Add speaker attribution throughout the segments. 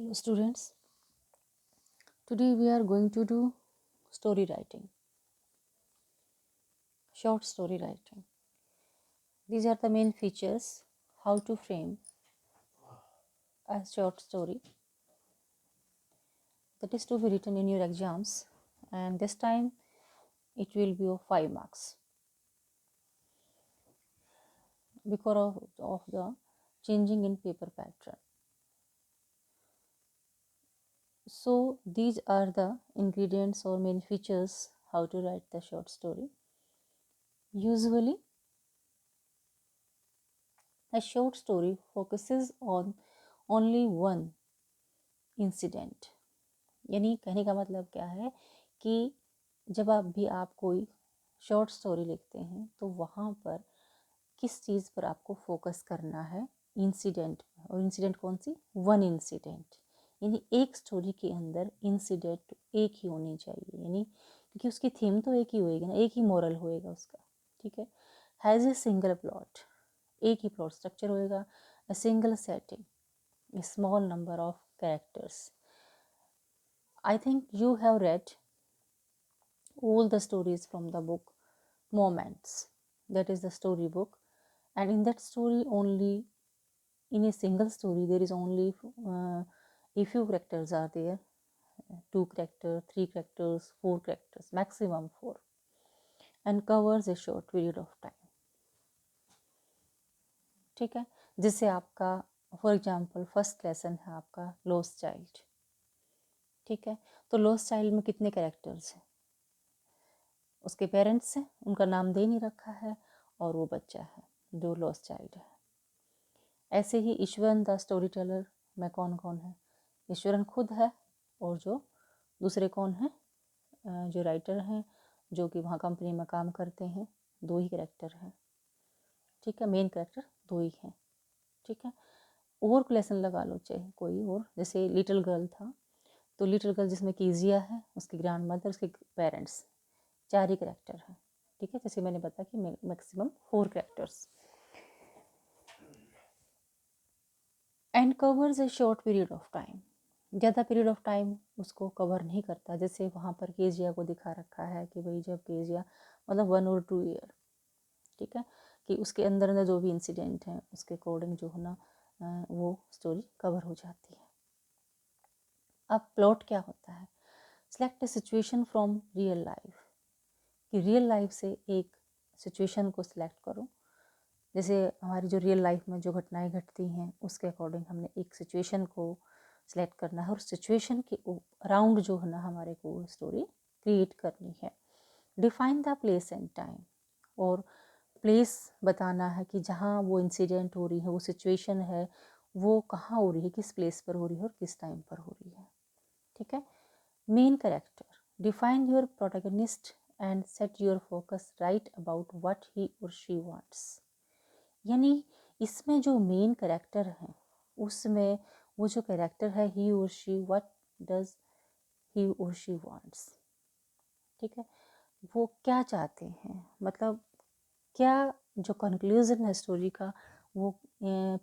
Speaker 1: Hello students, today we are going to do story writing, short story writing. These are the main features, how to frame a short story that is to be written in your exams, and this time it will be of 5 marks because of the changing in paper pattern. So these are the ingredients or main features how to write the short story. Usually a short story focuses on only one incident, यानी कहने का मतलब क्या है कि जब आप कोई शॉर्ट स्टोरी लिखते हैं तो वहाँ पर किस चीज़ पर आपको फोकस करना है, इंसिडेंट। और इंसिडेंट कौन सी? वन इंसिडेंट, यानी एक स्टोरी के अंदर इंसिडेंट एक ही होनी चाहिए, यानी क्योंकि उसकी थीम तो एक ही होएगी ना, एक ही मोरल होएगा उसका, ठीक है। हैज़ ए सिंगल प्लॉट, एक ही प्लॉट स्ट्रक्चर होएगा। A single setting, a small number of characters. I think you have read all the stories from the book Moments. That is the story book, and in that story only, in a single story there is only a few characters are there, 2 characters, 3 characters, 4 characters, maximum 4, and covers a short period of time. ठीक है, जिससे आपका for example first lesson है आपका lost child, ठीक है। तो lost child में कितने कैरेक्टर्स हैं? उसके पेरेंट्स हैं, उनका नाम दे नहीं रखा है, और वो बच्चा है जो लॉस्ट चाइल्ड है। ऐसे ही ईश्वरन द स्टोरी टेलर में कौन कौन है? ईश्वरन खुद है, और जो दूसरे कौन है, जो राइटर हैं, जो कि वहाँ कंपनी में काम करते हैं, 2 ही कैरेक्टर हैं, ठीक है। मेन कैरेक्टर 2 ही हैं, ठीक है। और लेसन लगा लो चाहे कोई और, जैसे लिटिल गर्ल था, तो लिटिल गर्ल जिसमें कीजिया है, उसकी ग्रैंड मदर, उसके पेरेंट्स, 4 ही कैरेक्टर हैं, ठीक है। जैसे मैंने बताया कि maximum 4 characters. And covers A short period of time, ज़्यादा पीरियड ऑफ टाइम उसको कवर नहीं करता। जैसे वहाँ पर केजिया को दिखा रखा है कि भाई जब केजिया मतलब 1 और 2 ईयर, ठीक है, कि उसके अंदर जो भी इंसिडेंट हैं उसके अकॉर्डिंग जो है ना वो स्टोरी कवर हो जाती है। अब प्लॉट क्या होता है? Select A situation from real life, कि रियल लाइफ से एक सिचुएशन को सिलेक्ट करो। जैसे हमारी जो रियल लाइफ में जो घटनाएं घटती हैं उसके अकॉर्डिंग हमने एक सिचुएशन को सिलेक्ट करना है, और सिचुएशन के अराउंड जो है ना हमारे को स्टोरी क्रिएट करनी है। Define the place and time, और प्लेस बताना है कि जहाँ वो इंसिडेंट हो रही है, वो सिचुएशन है, वो कहाँ हो रही है, किस प्लेस पर हो रही है और किस टाइम पर हो रही है, ठीक है। Main character, define your protagonist and set your focus right about what he और शी वांट्स, यानी इसमें जो मेन कैरेक्टर है उसमें वो जो कैरेक्टर है ही और शी, व्हाट डज ही और शी वांट्स, ठीक है। वो क्या चाहते हैं, मतलब क्या जो कंक्लूजन है स्टोरी का वो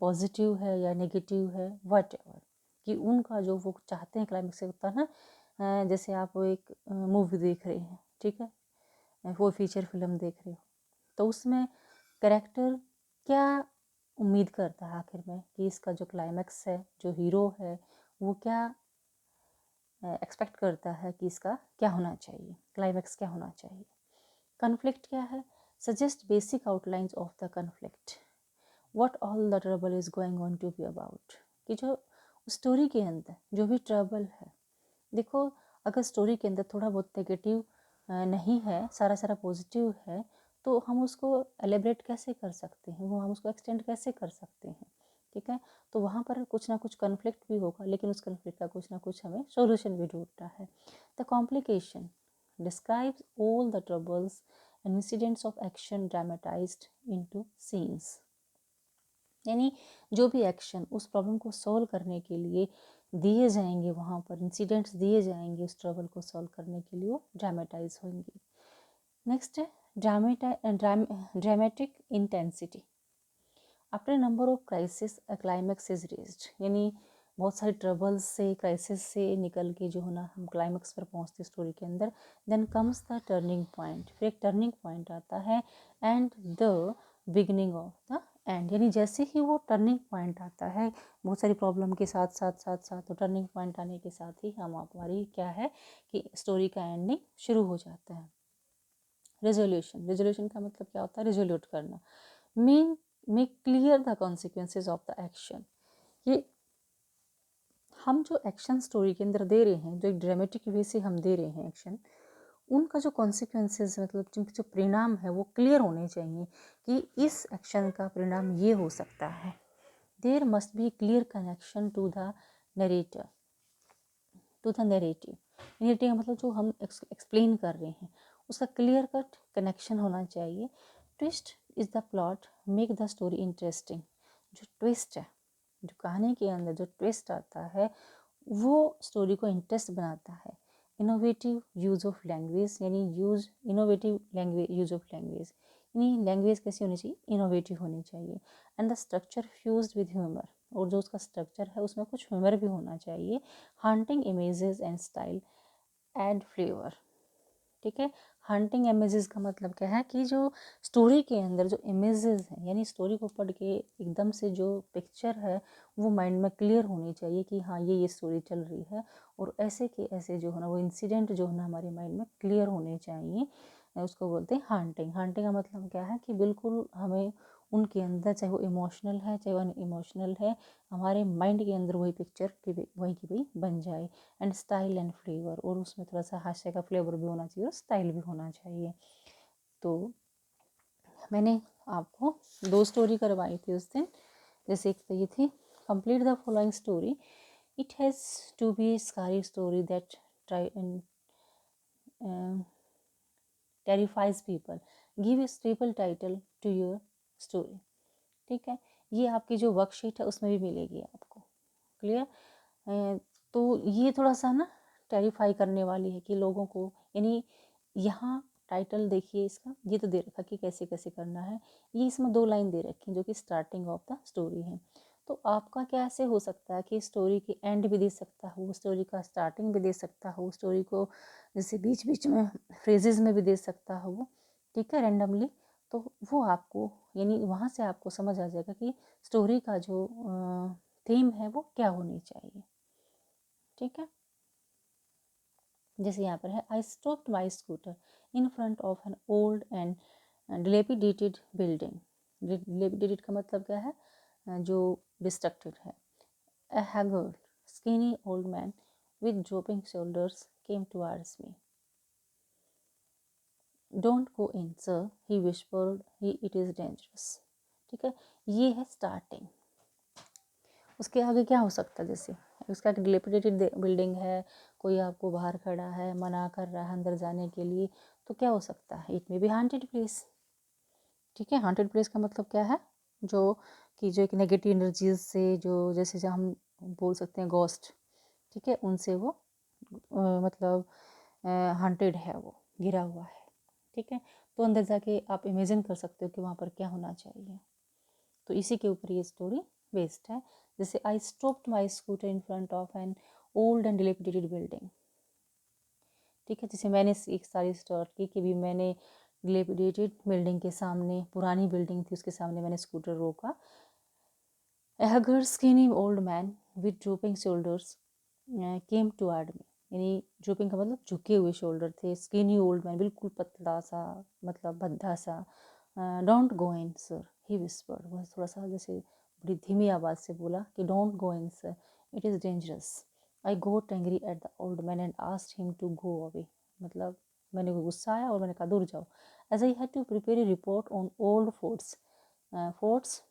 Speaker 1: पॉजिटिव है या नेगेटिव है, वट एवर, कि उनका जो वो चाहते हैं क्लाइमेक्स से होता है ना। जैसे आप एक मूवी देख रहे हैं, ठीक है, वो फीचर फिल्म देख रहे हो, तो उसमें कैरेक्टर क्या उम्मीद करता है आखिर में कि इसका जो क्लाइमैक्स है, जो हीरो है, वो क्या एक्सपेक्ट करता है कि इसका क्या होना चाहिए, क्लाइमैक्स क्या होना चाहिए। कन्फ्लिक्ट क्या है? Suggest basic outlines of the conflict, what all the trouble is going on to be about, कि जो स्टोरी के अंदर जो भी ट्रबल है, देखो अगर स्टोरी के अंदर थोड़ा बहुत नेगेटिव नहीं है, सारा सारा पॉजिटिव है, तो हम उसको एलेबरेट कैसे कर सकते हैं, वो हम उसको एक्सटेंड कैसे कर सकते हैं, ठीक है। तो वहाँ पर कुछ ना कुछ कन्फ्लिक्ट भी होगा, लेकिन उस कन्फ्लिक्ट का कुछ ना कुछ हमें सॉल्यूशन भी ढूंढना है। The complication describes all the troubles and incidents of action dramatised into scenes, यानी जो भी एक्शन उस प्रॉब्लम को सॉल्व करने के लिए दिए जाएंगे, वहाँ पर इंसिडेंट्स दिए जाएंगे उस ट्रबल को सॉल्व करने के लिए, वो ड्रामेटाइज होंगे। नेक्स्ट है dramatic intensity, after number of crisis a climax is reached, यानी बहुत सारे ट्रबल्स से, क्राइसिस से निकल के जो है ना हम क्लाइमेक्स पर पहुंचते स्टोरी के अंदर। Then comes the turning point, फिर एक टर्निंग पॉइंट आता है and the beginning of the end, यानी जैसे ही वो टर्निंग पॉइंट आता है बहुत सारी प्रॉब्लम के साथ साथ साथ साथ तो टर्निंग पॉइंट आने के साथ ही हमारी क्या है कि स्टोरी का एंडिंग शुरू हो जाता है। रेजोल्यूशन, रेजोल्यूशन का मतलब क्या होता है? रिजोल्यूट करना। Mean make clear the consequences of the action, ये हम जो एक्शन स्टोरी के अंदर दे रहे हैं, जो एक ड्रामेटिक वे से हम दे रहे हैं एक्शन, उनका जो कॉन्सिक्वेंसेज मतलब जिनके जो परिणाम है वो क्लियर होने चाहिए कि इस एक्शन का परिणाम ये हो सकता है। There must be clear connection to the narrator, to the narrative. Narrative मतलब जो हम एक्सप्लेन कर रहे हैं उसका क्लियर कट कनेक्शन होना चाहिए। Twist is the plot make the story interesting, जो ट्विस्ट है, जो कहानी के अंदर जो ट्विस्ट आता है वो स्टोरी को इंटरेस्ट बनाता है। इनोवेटिव यूज़ ऑफ लैंग्वेज, यानी innovative language, use of language, यानी लैंग्वेज कैसी होनी चाहिए? इनोवेटिव होनी चाहिए। And the structure fused with humour, और जो उसका स्ट्रक्चर है उसमें कुछ ह्यूमर भी होना चाहिए। Haunting images and style add flavour, ठीक है। हंटिंग इमेजेस का मतलब क्या है कि जो स्टोरी के अंदर जो इमेजेस हैं, यानी स्टोरी को पढ़ के एकदम से जो पिक्चर है वो माइंड में क्लियर होनी चाहिए कि हाँ ये स्टोरी चल रही है, और ऐसे के ऐसे जो है ना वो इंसिडेंट जो है ना हमारे माइंड में क्लियर होने चाहिए। उसको बोलते हैं हंटिंग। हंटिंग का मतलब क्या है कि बिल्कुल हमें उनके अंदर, चाहे वो इमोशनल है चाहे वो इमोशनल है, हमारे माइंड के अंदर वही पिक्चर की वही की वही बन जाए। एंड स्टाइल एंड फ्लेवर, और उसमें थोड़ा सा हास्य का फ्लेवर भी होना चाहिए और स्टाइल भी होना चाहिए। तो मैंने आपको 2 स्टोरी करवाई थी उस दिन। जैसे एक तो ये थी, complete the following story, it has to be scary story that try terrifies people, give a stable title to your story, ठीक है। ये आपकी जो वर्कशीट है उसमें भी मिलेगी आपको, क्लियर। तो ये थोड़ा सा ना टेरिफाई करने वाली है कि लोगों को, यानी यहाँ टाइटल देखिए इसका, ये तो दे रखा कि कैसे कैसे करना है। ये इसमें 2 लाइन दे रखी जो कि स्टार्टिंग ऑफ द स्टोरी है। तो आपका क्या ऐसे हो सकता है कि स्टोरी की एंड भी दे सकता हो, स्टोरी का स्टार्टिंग भी दे सकता हो, स्टोरी को जैसे बीच बीच में फ्रेजेस में भी दे सकता हो, ठीक है, रैंडमली। तो वो आपको, यानी वहाँ से आपको समझ आ जाएगा कि स्टोरी का जो थीम है वो क्या होनी चाहिए, ठीक है। जैसे यहाँ पर है, I stopped my scooter in front of an old and dilapidated building. Dilapidated का मतलब क्या है? जो डिस्ट्रक्टेड है। A haggard, skinny old man with drooping shoulders came towards me. Don't go in, sir, he whispered. It is dangerous. ठीक है, ये है स्टार्टिंग। उसके आगे क्या हो सकता है? जैसे उसका डिलेपिडेटेड बिल्डिंग है, कोई आपको बाहर खड़ा है, मना कर रहा है अंदर जाने के लिए, तो क्या हो सकता है? इट मे बी हांटेड प्लेस, ठीक है। हांटेड प्लेस का मतलब क्या है? जो कि जो एक नेगेटिव एनर्जीज से, जो जैसे जो हम बोल सकते हैं घोस्ट, ठीक है, उनसे वो मतलब हांटेड है, वो गिरा हुआ है, ठीक है। तो अंदर जाके आप इमेजिन कर सकते हो कि वहाँ पर क्या होना चाहिए। तो इसी के ऊपर ये स्टोरी बेस्ड है। जैसे I stopped my scooter in front of an old and dilapidated building, ठीक है। जैसे मैंने एक सारी स्टार्ट की कि भी मैंने डिलेपिडेटेड बिल्डिंग के सामने, पुरानी बिल्डिंग थी उसके सामने मैंने स्कूटर रोका। A haggard, skinny old man with drooping shoulders came toward me. यानी ड्रूपिंग का मतलब झुके हुए शोल्डर थे। स्किनी ओल्ड मैन, बिल्कुल पतला सा, मतलब भद्दा सा। Don't go in sir, he whispered, वह थोड़ा सा जैसे बड़ी धीमी आवाज़ से बोला कि don't go in sir, it is dangerous. I got angry at the old man and asked him to go away, मतलब मैंने को गुस्सा आया और मैंने कहा दूर जाओ। As I had to prepare a report on old forts, forts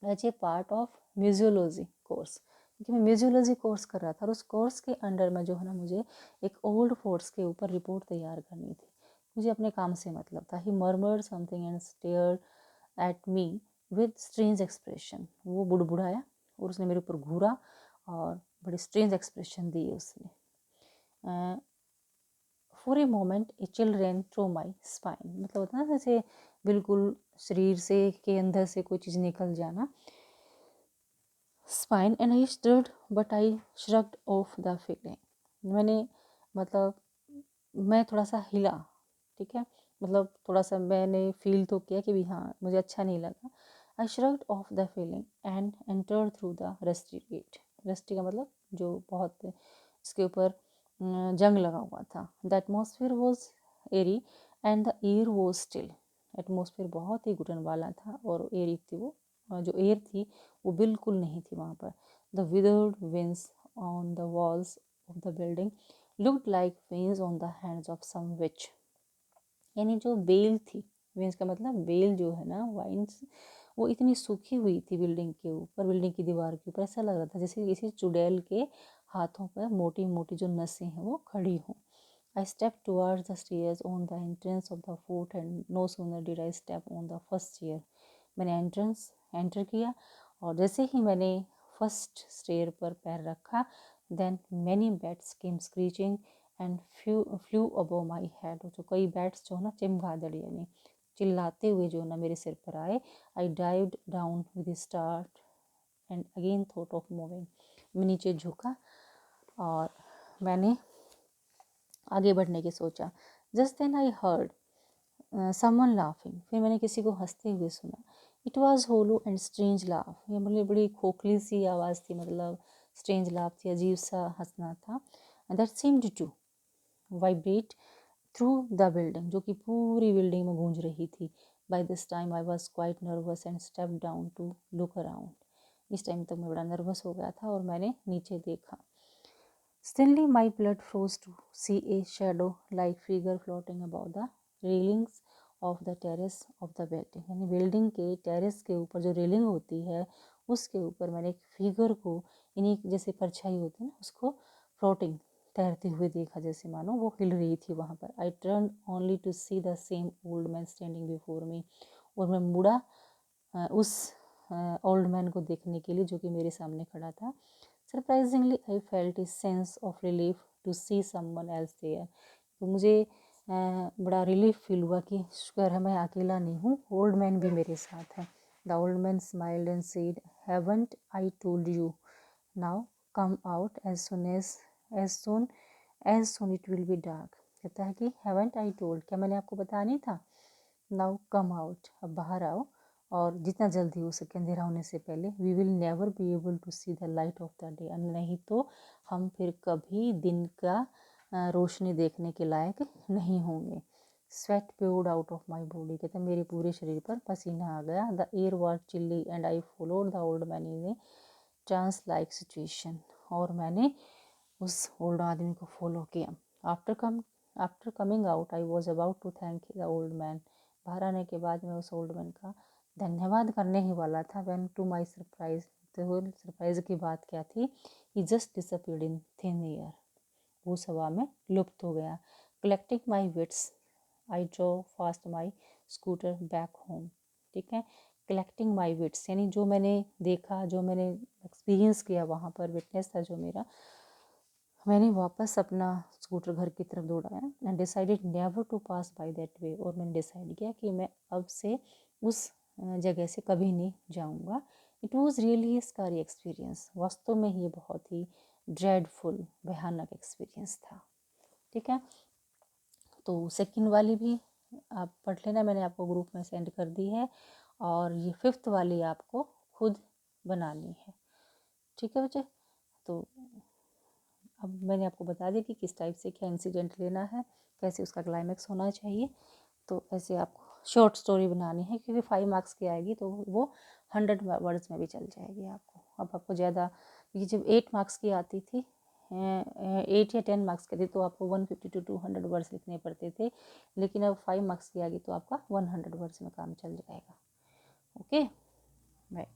Speaker 1: as a part of museology course, क्योंकि मैं म्यूजियोलॉजी कोर्स कर रहा था और उस कोर्स के अंडर में जो है ना मुझे एक ओल्ड फोर्ट्स के ऊपर रिपोर्ट तैयार करनी थी। मुझे अपने काम से मतलब था। He murmured something and stared at me with strange expression, वो बुड़बुड़ाया और उसने मेरे ऊपर घूरा और बड़ी स्ट्रेंज एक्सप्रेशन दी उसने। For a moment a chill ran through my spine, मतलब होता है ना जैसे बिल्कुल शरीर से के अंदर से कोई चीज़ निकल जाना। spine and I stood but I shrugged off the feeling. मैंने मतलब मैं थोड़ा सा हिला, ठीक है, मतलब थोड़ा सा मैंने फील तो किया कि भी हाँ मुझे अच्छा नहीं लगा. I shrugged off the feeling and entered through the rusty gate. Rusty का मतलब जो बहुत इसके ऊपर जंग लगा हुआ था. The atmosphere was eerie and the air was still. Atmosphere बहुत ही घुटन वाला था और एरी थी वो, जो एयर थी वो बिल्कुल नहीं थी वहाँ पर. The withered winds on the walls of the building looked like veins on the hands of some witch. यानी जो बेल थी, वेन्स का मतलब बेल जो है ना, वाइन्स, वो इतनी सूखी हुई थी बिल्डिंग के ऊपर, बिल्डिंग की दीवार के ऊपर. ऐसा लग रहा था जैसे किसी चुड़ैल के हाथों पर मोटी मोटी जो नसें हैं वो खड़ी हों. I stepped towards the stairs on the entrance of the fort and no sooner did I step on the first stair. मैंने एंटर किया और जैसे ही मैंने फर्स्ट स्टेयर पर पैर रखा, then many bats came screeching and flew above my head. जो कई बैट्स जो है ना चमगादड़ यानी चिल्लाते हुए जो ना मेरे सिर पर आए. I dived down with a start and again thought of moving. मैं नीचे झुका और मैंने आगे बढ़ने की सोचा. Just then I heard someone laughing. फिर मैंने किसी को हंसते हुए सुना. It was hollow and strange laugh. ये मतलब बड़ी खोखली सी आवाज़ थी, मतलब स्ट्रेंज लाफ थी, अजीब सा हंसना था. That seemed to vibrate through the building, जो कि पूरी बिल्डिंग में गूंज रही थी. By this time I was quite nervous and step down to look around. इस टाइम तक मैं बड़ा नर्वस हो गया था और मैंने नीचे देखा. Suddenly my blood froze to see a shadow-like figure floating above the railings of the terrace of the building. यानी बिल्डिंग के टेरेस के ऊपर जो रेलिंग होती है उसके ऊपर मैंने एक फिगर को, यानी जैसे परछाई होती है ना, उसको फ्लोटिंग तैरते हुए देखा, जैसे मानो वो हिल रही थी वहाँ पर. I turn only to see the same old man standing before me. और मैं मुड़ा उस ओल्ड मैन को देखने के लिए जो कि मेरे सामने खड़ा था. Surprisingly, I felt a sense of relief to see someone else there. तो मुझे बड़ा रिलीफ फील हुआ कि शुक्र है मैं अकेला नहीं हूँ, ओल्ड मैन भी मेरे साथ है. The old man smiled and said, haven't I told you, now come out as soon it will be dark. कहता है कि हैवंट आई टोल्ड, क्या मैंने आपको बताया नहीं था. नाउ कम आउट, अब बाहर आओ और जितना जल्दी हो सके अंधेरा होने से पहले. We will never be able to see the light of the day. नहीं तो हम फिर कभी दिन का रोशनी देखने के लायक नहीं होंगे. Sweat poured out of my body. कहते मेरे पूरे शरीर पर पसीना आ गया. The air was chilly and I followed the old man in a trance like situation. और मैंने उस ओल्ड आदमी को फॉलो किया. After coming out I was about to thank the old man. बाहर आने के बाद मैं उस ओल्ड मैन का धन्यवाद करने ही वाला था. व्हेन टू माय सरप्राइज, तो सरप्राइज की बात क्या थी, he just disappeared in thin air. वो हवा में लुप्त हो गया. Collecting my wits I drove fast my scooter back home. ठीक है, कलेक्टिंग माय विट्स यानी जो मैंने देखा, जो मैंने एक्सपीरियंस किया वहाँ पर, विटनेस था जो मेरा, मैंने वापस अपना स्कूटर घर की तरफ दौड़ाया. And decided never to pass by that way. और मैंने डिसाइड किया कि मैं अब से उस जगह से कभी नहीं जाऊंगा. It was really a scary experience. वास्तव में ये बहुत ही ड्रेडफुल, भयानक एक्सपीरियंस था. ठीक है, तो सेकंड वाली भी आप पढ़ लेना, मैंने आपको ग्रुप में सेंड कर दी है. और ये फिफ्थ वाली आपको खुद बनानी है. ठीक है बच्चे, तो अब मैंने आपको बता दिया कि किस टाइप से क्या इंसिडेंट लेना है, कैसे उसका क्लाइमैक्स होना चाहिए. तो ऐसे आपको शॉर्ट स्टोरी बनानी है, क्योंकि 5 मार्क्स की आएगी तो वो 100 वर्ड्स में भी चल जाएगी आपको. अब आपको ज़्यादा, ये जब 8 मार्क्स की आती थी, 8 या 10 मार्क्स की थी, तो आपको 150 to 200 वर्ड्स लिखने पड़ते थे. लेकिन अब 5 मार्क्स की आ गई तो आपका 100 वर्ड्स में काम चल जाएगा. Okay, bye.